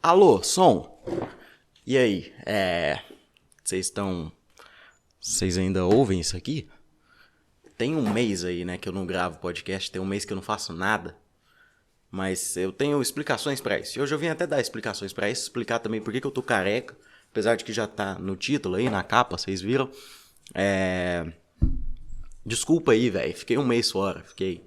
Alô, som? E aí? Vocês ainda ouvem isso aqui? Tem um mês aí, né, que eu não gravo podcast, tem um mês que eu não faço nada. Mas eu tenho explicações pra isso. E hoje eu vim até dar explicações pra isso, explicar também por que eu tô careca. Apesar de que já tá no título aí, na capa, vocês viram. Desculpa aí, velho. Fiquei um mês fora. Fiquei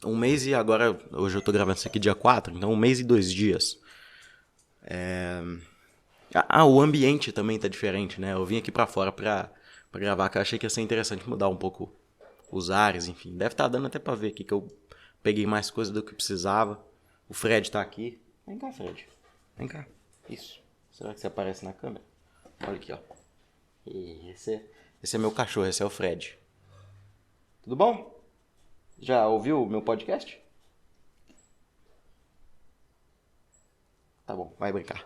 um mês e agora... Hoje eu tô gravando isso aqui dia 4, então um mês e 2 dias. O ambiente também tá diferente, né? Eu vim aqui pra fora pra gravar, que eu achei que ia ser interessante mudar um pouco os ares, enfim. Deve estar dando até pra ver aqui que eu peguei mais coisa do que precisava. O Fred tá aqui. Vem cá, Fred. Vem cá. Isso. Será que você aparece na câmera? Olha aqui, ó. Esse é meu cachorro, esse é o Fred. Tudo bom? Já ouviu o meu podcast? Tá bom, vai brincar.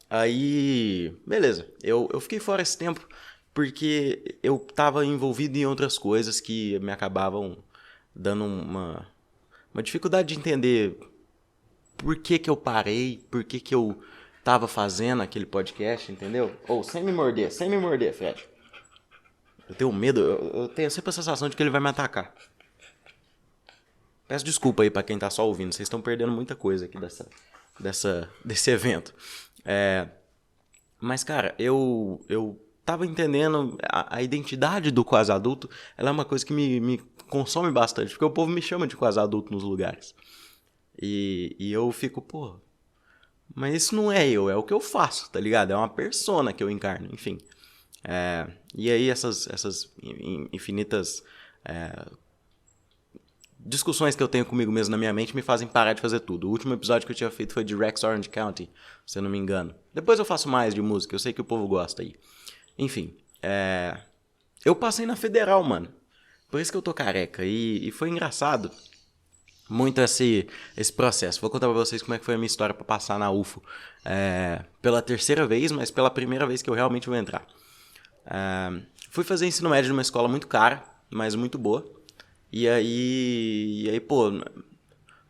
Aí, beleza. Eu fiquei fora esse tempo porque eu tava envolvido em outras coisas que me acabavam dando uma dificuldade de entender por que que eu parei, por que que eu tava fazendo aquele podcast, entendeu? Sem me morder, Fred. Eu tenho medo, eu tenho sempre a sensação de que ele vai me atacar. Peço desculpa aí pra quem tá só ouvindo, vocês estão perdendo muita coisa aqui desse evento. Mas, cara, eu tava entendendo a identidade do quase adulto, ela é uma coisa que me consome bastante, porque o povo me chama de quase adulto nos lugares. E eu fico, pô, mas isso não é eu, é o que eu faço, tá ligado? É uma persona que eu encarno, enfim. E aí essas infinitas discussões que eu tenho comigo mesmo na minha mente me fazem parar de fazer tudo. O último episódio que eu tinha feito foi de Rex Orange County, se eu não me engano. Depois eu faço mais de música, eu sei que o povo gosta aí. Enfim, eu passei na Federal, mano. Por isso que eu tô careca. E foi engraçado muito esse processo. Vou contar pra vocês como é que foi a minha história pra passar na UFO. Pela terceira vez, mas pela primeira vez que eu realmente vou entrar. Fui fazer ensino médio numa escola muito cara, mas muito boa. E aí, pô,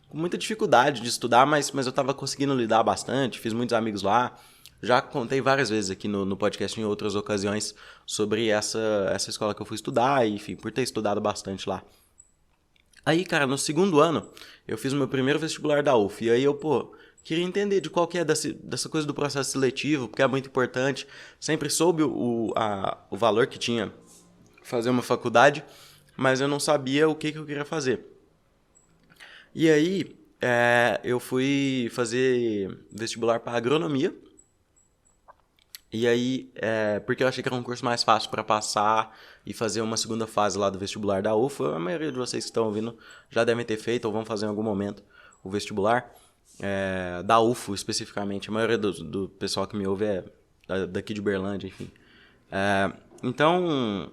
com muita dificuldade de estudar, mas eu tava conseguindo lidar bastante, fiz muitos amigos lá. Já contei várias vezes aqui no podcast em outras ocasiões sobre essa escola que eu fui estudar, e, enfim, por ter estudado bastante lá. Aí, cara, no segundo ano, eu fiz o meu primeiro vestibular da UF, e aí eu, pô, queria entender de qual que é dessa coisa do processo seletivo, porque é muito importante. Sempre soube o valor que tinha fazer uma faculdade, mas eu não sabia o que eu queria fazer. E aí, eu fui fazer vestibular para agronomia. E aí, porque eu achei que era um curso mais fácil para passar e fazer uma segunda fase lá do vestibular da UFA. A maioria de vocês que estão ouvindo já devem ter feito ou vão fazer em algum momento o vestibular. Da UFO especificamente. A maioria do pessoal que me ouve é daqui de Uberlândia, enfim. Então...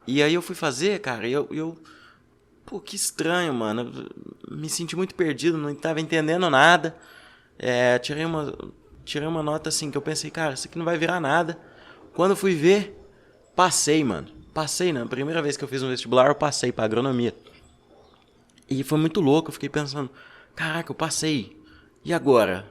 E aí eu fui fazer, cara, e eu... Pô, que estranho, mano. Me senti muito perdido, não estava entendendo nada. Tirei uma nota assim que eu pensei, cara, isso aqui não vai virar nada. Quando eu fui ver, passei, mano. Passei, na primeira vez que eu fiz um vestibular, eu passei pra agronomia. E foi muito louco, eu fiquei pensando, caraca, eu passei. E agora?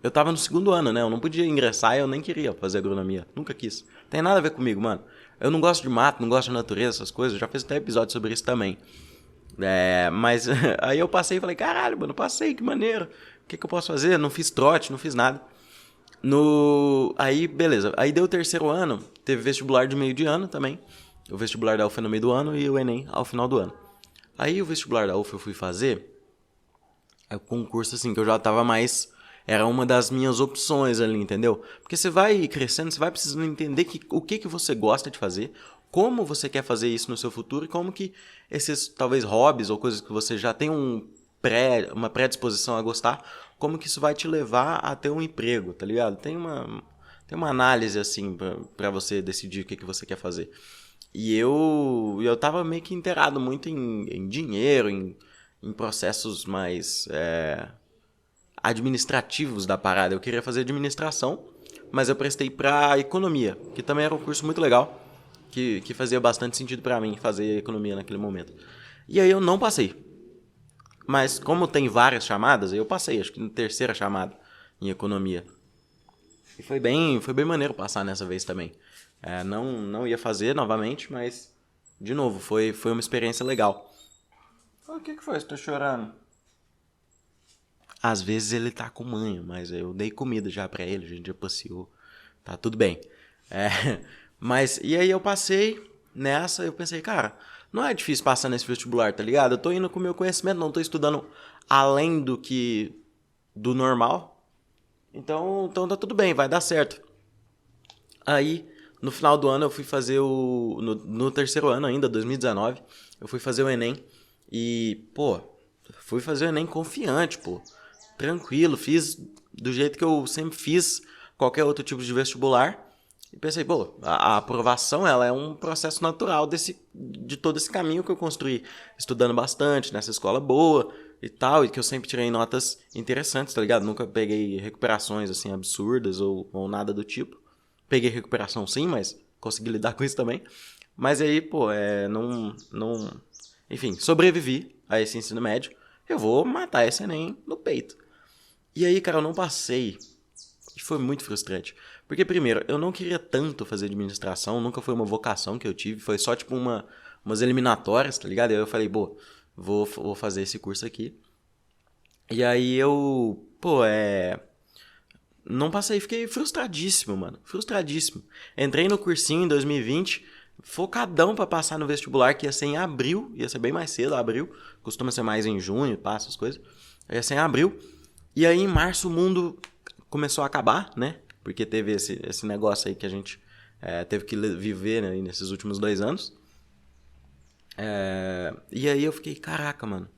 Eu tava no segundo ano, né? Eu não podia ingressar e eu nem queria fazer agronomia. Nunca quis. Tem nada a ver comigo, mano. Eu não gosto de mato, não gosto de natureza, essas coisas. Eu já fiz até episódio sobre isso também. Mas aí eu passei e falei, caralho, mano, passei, que maneiro. O que eu posso fazer? Não fiz trote, não fiz nada. Aí, beleza. Aí deu o terceiro ano, teve vestibular de meio de ano também. O vestibular da UF no meio do ano e o Enem ao final do ano. Aí o vestibular da UF eu fui fazer. É um concurso assim que eu já tava mais... Era uma das minhas opções ali, entendeu? Porque você vai crescendo, você vai precisando entender o que você gosta de fazer, como você quer fazer isso no seu futuro e como que esses, talvez, hobbies ou coisas que você já tem uma predisposição a gostar, como que isso vai te levar a ter um emprego, tá ligado? Tem uma análise, assim, pra você decidir o que você quer fazer. E eu tava meio que inteirado muito em dinheiro, em processos mais administrativos da parada. Eu queria fazer administração, mas eu prestei pra economia, que também era um curso muito legal, que fazia bastante sentido pra mim fazer economia naquele momento. E aí eu não passei. Mas como tem várias chamadas, eu passei, acho que na terceira chamada. em economia. E foi bem maneiro passar nessa vez também. Não ia fazer novamente, mas, de novo, foi uma experiência legal. O que foi? Você tá chorando? Às vezes ele tá com manho, mas eu dei comida já pra ele, a gente já passeou. Tá tudo bem. É, mas, e aí eu passei nessa, eu pensei, cara, não é difícil passar nesse vestibular, tá ligado? Eu tô indo com o meu conhecimento, não tô estudando além do normal. Então tá tudo bem, vai dar certo. Aí, no final do ano, eu fui fazer no terceiro ano ainda, 2019, eu fui fazer o Enem. E, pô, fui fazer o Enem confiante, pô. Tranquilo, fiz do jeito que eu sempre fiz qualquer outro tipo de vestibular. E pensei, pô, a aprovação ela é um processo natural de todo esse caminho que eu construí. Estudando bastante nessa escola boa e tal, e que eu sempre tirei notas interessantes, tá ligado? Nunca peguei recuperações assim absurdas ou nada do tipo. Peguei recuperação sim, mas consegui lidar com isso também. Mas aí, pô, enfim, sobrevivi a esse ensino médio. Eu vou matar esse Enem no peito. E aí, cara, eu não passei. E foi muito frustrante. Porque, primeiro, eu não queria tanto fazer administração, nunca foi uma vocação que eu tive, foi só, tipo, umas eliminatórias, tá ligado? E aí eu falei, pô, vou fazer esse curso aqui. E aí eu, pô, não passei, fiquei frustradíssimo, mano. Frustradíssimo. Entrei no cursinho em 2020, focadão pra passar no vestibular, que ia ser em abril, ia ser bem mais cedo, abril. Costuma ser mais em junho, passa as coisas. Ia ser em abril. E aí em março o mundo começou a acabar, né? Porque teve esse negócio aí que a gente teve que viver, né, nesses últimos 2 anos. E aí eu fiquei, caraca, mano.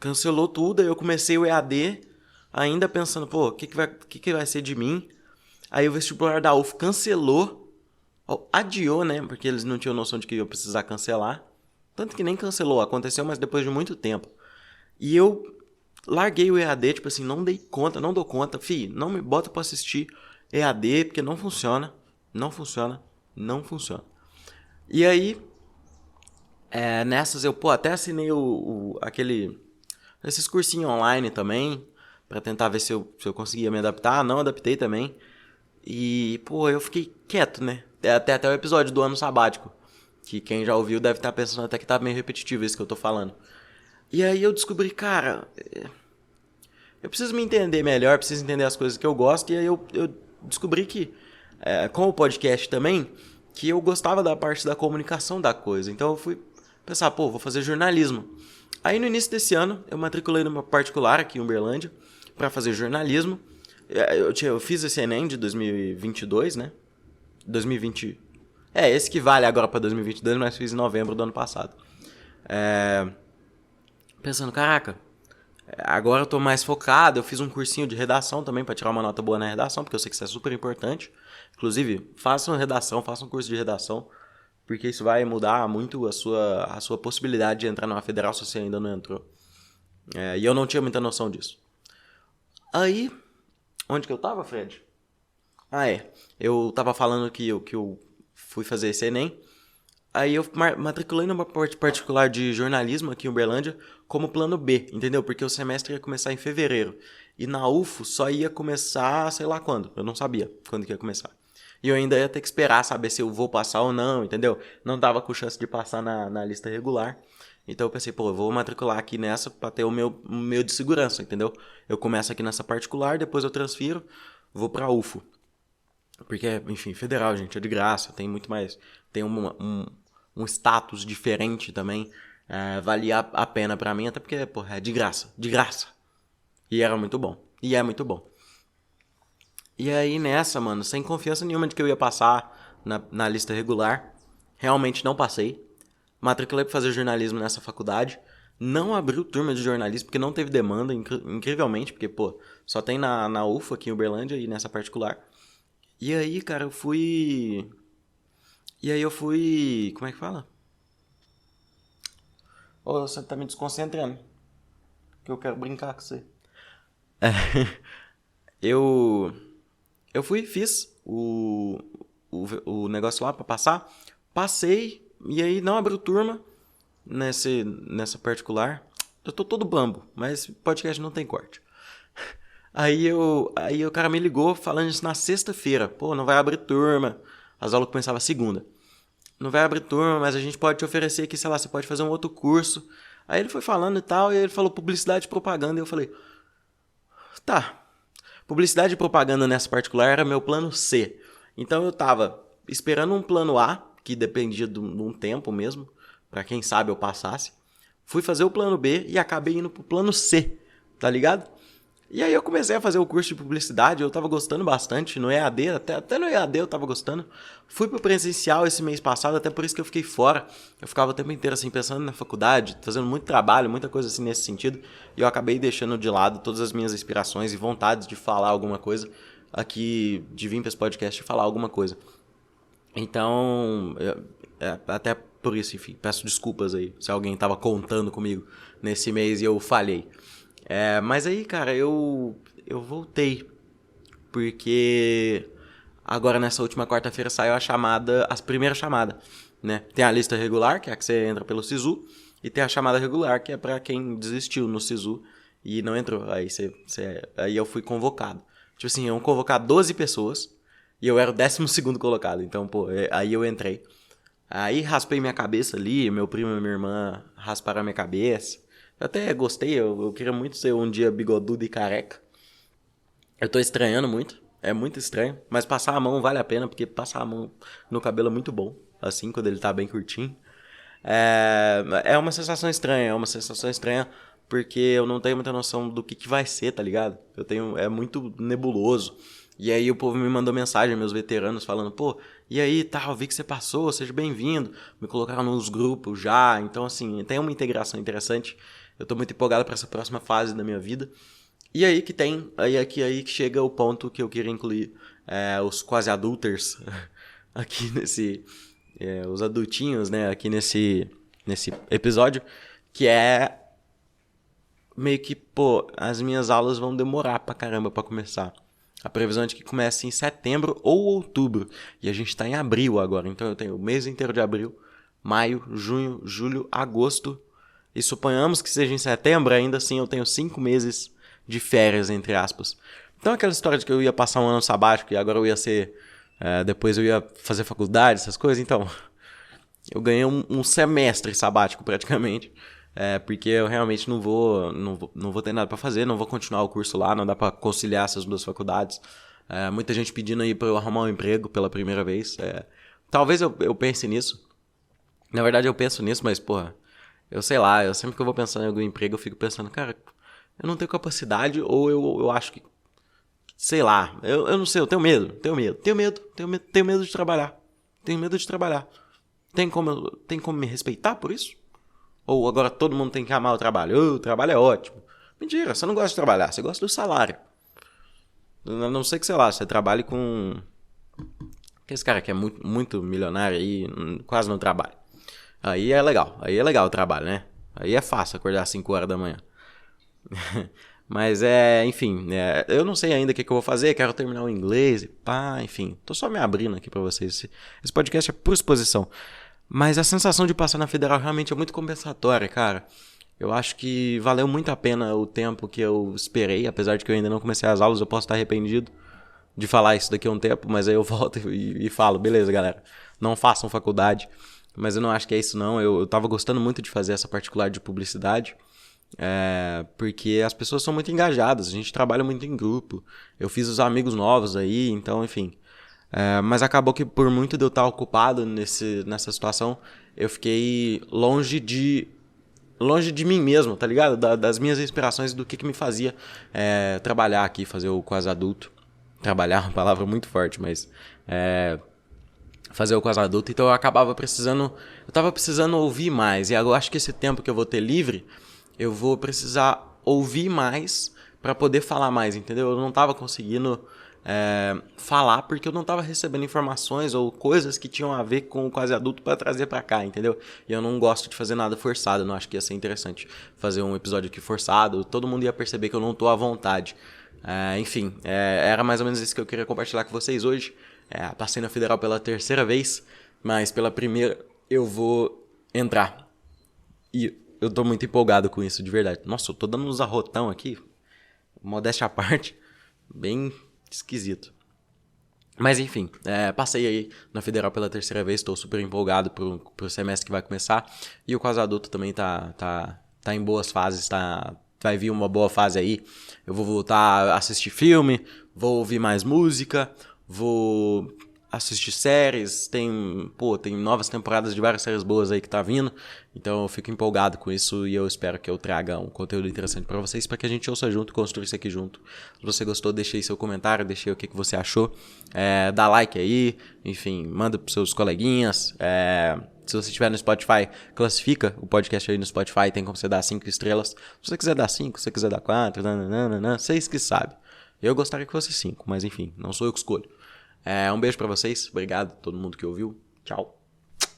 Cancelou tudo, aí eu comecei o EAD, ainda pensando, pô, o que vai ser de mim? Aí o vestibular da UF cancelou, adiou, né? Porque eles não tinham noção de que eu ia precisar cancelar. Tanto que nem cancelou, aconteceu, mas depois de muito tempo. E eu larguei o EAD, tipo assim, não dou conta. Fih, não me bota pra assistir EAD, porque não funciona. Não funciona. Não funciona. E aí, nessas eu, pô, até assinei esses cursinhos online também, pra tentar ver se eu conseguia me adaptar. Não adaptei também. E, pô, eu fiquei quieto, né? Até o episódio do ano sabático. Que quem já ouviu deve estar pensando até que tá meio repetitivo isso que eu tô falando. E aí eu descobri, cara, eu preciso me entender melhor, preciso entender as coisas que eu gosto. E aí eu descobri que, com o podcast também, que eu gostava da parte da comunicação da coisa. Então eu fui pensar, pô, vou fazer jornalismo. Aí no início desse ano, eu matriculei numa particular aqui em Uberlândia para fazer jornalismo. Eu fiz esse Enem de 2022, né? 2020. Esse que vale agora para 2022, mas fiz em novembro do ano passado. Pensando, caraca, agora eu tô mais focado. Eu fiz um cursinho de redação também para tirar uma nota boa na redação, porque eu sei que isso é super importante. Inclusive, faça um curso de redação, porque isso vai mudar muito a sua possibilidade de entrar numa federal se você ainda não entrou. E eu não tinha muita noção disso. Aí, onde que eu tava, Fred? Eu tava falando que eu fui fazer esse Enem. Aí eu matriculei numa particular de jornalismo aqui em Uberlândia como plano B, entendeu? Porque o semestre ia começar em fevereiro. E na UFO só ia começar, sei lá quando. Eu não sabia quando que ia começar. E eu ainda ia ter que esperar saber se eu vou passar ou não, entendeu? Não dava com chance de passar na lista regular. Então eu pensei, pô, eu vou matricular aqui nessa pra ter o meu de segurança, entendeu? Eu começo aqui nessa particular, depois eu transfiro, vou pra UFO. Porque, enfim, federal, gente, é de graça, tem muito mais... Tem um status diferente também. Valia a pena pra mim, até porque, porra, é de graça. De graça. E era muito bom. E é muito bom. E aí nessa, mano, sem confiança nenhuma de que eu ia passar na lista regular. Realmente não passei. Matriculei pra fazer jornalismo nessa faculdade. Não abriu turma de jornalismo porque não teve demanda, incrivelmente. Porque, pô, só tem na UFA aqui em Uberlândia e nessa particular. E aí, cara, eu fui... Como é que fala? Você tá me desconcentrando. Que eu quero brincar com você. Eu... fiz o negócio lá pra passar. Passei, e aí não abriu turma nessa particular. Eu tô todo bambo, mas podcast não tem corte. Aí o cara me ligou falando isso na sexta-feira. Pô, não vai abrir turma. As aulas começavam segunda. Não vai abrir turma, mas a gente pode te oferecer aqui, sei lá, você pode fazer um outro curso. Aí ele foi falando e tal, e ele falou publicidade e propaganda. E eu falei, tá. Publicidade e propaganda nessa particular era meu plano C. Então eu tava esperando um plano A, que dependia de um tempo mesmo, pra quem sabe eu passasse. Fui fazer o plano B e acabei indo pro plano C, tá ligado? E aí eu comecei a fazer o curso de publicidade, eu tava gostando bastante, no EAD, até no EAD eu tava gostando. Fui pro presencial esse mês passado, até por isso que eu fiquei fora. Eu ficava o tempo inteiro assim, pensando na faculdade, fazendo muito trabalho, muita coisa assim nesse sentido. E eu acabei deixando de lado todas as minhas inspirações e vontades de falar alguma coisa aqui, de vir pra esse podcast e falar alguma coisa. Então, até por isso, enfim, peço desculpas aí se alguém tava contando comigo nesse mês e eu falhei. Mas aí, cara, eu voltei, porque agora nessa última quarta-feira saiu a primeira chamada, né? Tem a lista regular, que é a que você entra pelo SISU, e tem a chamada regular, que é pra quem desistiu no SISU e não entrou. Aí eu fui convocado. Tipo assim, iam convocar 12 pessoas e eu era o 12º colocado, então, pô, aí eu entrei. Aí raspei minha cabeça ali, meu primo e minha irmã rasparam a minha cabeça. Eu até gostei, eu queria muito ser um dia bigodudo e careca. Eu tô estranhando muito, é muito estranho. Mas passar a mão vale a pena, porque passar a mão no cabelo é muito bom. Assim, quando ele tá bem curtinho. É uma sensação estranha, porque eu não tenho muita noção do que vai ser, tá ligado? É muito nebuloso. E aí o povo me mandou mensagem, meus veteranos, falando, pô, e aí, tal, vi que você passou, seja bem-vindo. Me colocaram nos grupos já, então assim, tem uma integração interessante. Eu tô muito empolgado pra essa próxima fase da minha vida. E aí que chega o ponto que eu queria incluir os quase adulters aqui os adultinhos, né, aqui nesse episódio, que é meio que, pô, as minhas aulas vão demorar pra caramba pra começar. A previsão é de que comece em setembro ou outubro. E a gente tá em abril agora. Então eu tenho o mês inteiro de abril, maio, junho, julho, agosto. E suponhamos que seja em setembro, ainda assim eu tenho 5 meses de férias, entre aspas. Então aquela história de que eu ia passar um ano sabático e agora eu ia ser... depois eu ia fazer faculdade, essas coisas. Então, eu ganhei um semestre sabático praticamente. Porque eu realmente não vou ter nada pra fazer, não vou continuar o curso lá, não dá pra conciliar essas duas faculdades. Muita gente pedindo aí pra eu arrumar um emprego pela primeira vez. Talvez eu pense nisso. Na verdade eu penso nisso, mas porra, eu sei lá, eu sempre que eu vou pensando em algum emprego eu fico pensando, cara, eu não tenho capacidade ou eu acho que, sei lá, eu não sei, eu tenho medo de trabalhar. Tenho medo de trabalhar. Tem como me respeitar por isso? Ou agora todo mundo tem que amar o trabalho. O trabalho é ótimo. Mentira, você não gosta de trabalhar, você gosta do salário. A não ser que, sei lá, você trabalhe com... Esse cara que é muito, muito milionário aí, quase não trabalha. Aí é legal o trabalho, né? Aí é fácil acordar às 5 horas da manhã. Mas enfim, eu não sei ainda o que eu vou fazer, quero terminar o inglês e pá, enfim. Tô só me abrindo aqui pra vocês. Esse podcast é por exposição. Mas a sensação de passar na federal realmente é muito compensatória, cara. Eu acho que valeu muito a pena o tempo que eu esperei, apesar de que eu ainda não comecei as aulas, eu posso estar arrependido de falar isso daqui a um tempo, mas aí eu volto e falo, beleza, galera, não façam faculdade. Mas eu não acho que é isso não, eu tava gostando muito de fazer essa particular de publicidade, porque as pessoas são muito engajadas, a gente trabalha muito em grupo, eu fiz os amigos novos aí, então enfim... mas acabou que por muito de eu estar ocupado nessa situação, eu fiquei longe de mim mesmo, tá ligado? Das minhas inspirações, do que me fazia trabalhar aqui, fazer o quase adulto. Trabalhar é uma palavra muito forte, mas fazer o quase adulto. Então eu tava precisando ouvir mais. E eu acho que esse tempo que eu vou ter livre, eu vou precisar ouvir mais pra poder falar mais, entendeu? Eu não tava conseguindo... falar porque eu não tava recebendo informações ou coisas que tinham a ver com o quase adulto pra trazer pra cá, entendeu? E eu não gosto de fazer nada forçado, eu não acho que ia ser interessante fazer um episódio aqui forçado, todo mundo ia perceber que eu não tô à vontade. Enfim, era mais ou menos isso que eu queria compartilhar com vocês hoje. Passei na Federal pela terceira vez, mas pela primeira eu vou entrar. E eu tô muito empolgado com isso, de verdade. Nossa, eu tô dando uns arrotão aqui, modéstia à parte. bem esquisito. Mas enfim, passei aí na Federal pela terceira vez, estou super empolgado pro semestre que vai começar. E o quase adulto também tá em boas fases, vai vir uma boa fase aí. Eu vou voltar a assistir filme, vou ouvir mais música, vou assistir séries, tem novas temporadas de várias séries boas aí que tá vindo, então eu fico empolgado com isso e eu espero que eu traga um conteúdo interessante pra vocês, pra que a gente ouça junto, construa isso aqui junto. Se você gostou, deixa aí seu comentário, deixa aí o que você achou, dá like aí, enfim, manda pros seus coleguinhas, se você estiver no Spotify, classifica o podcast aí no Spotify, tem como você dar 5 estrelas, se você quiser dar 5, se você quiser dar 4, vocês que sabem. Eu gostaria que fosse 5, mas enfim, não sou eu que escolho. Um beijo pra vocês, obrigado a todo mundo que ouviu, tchau.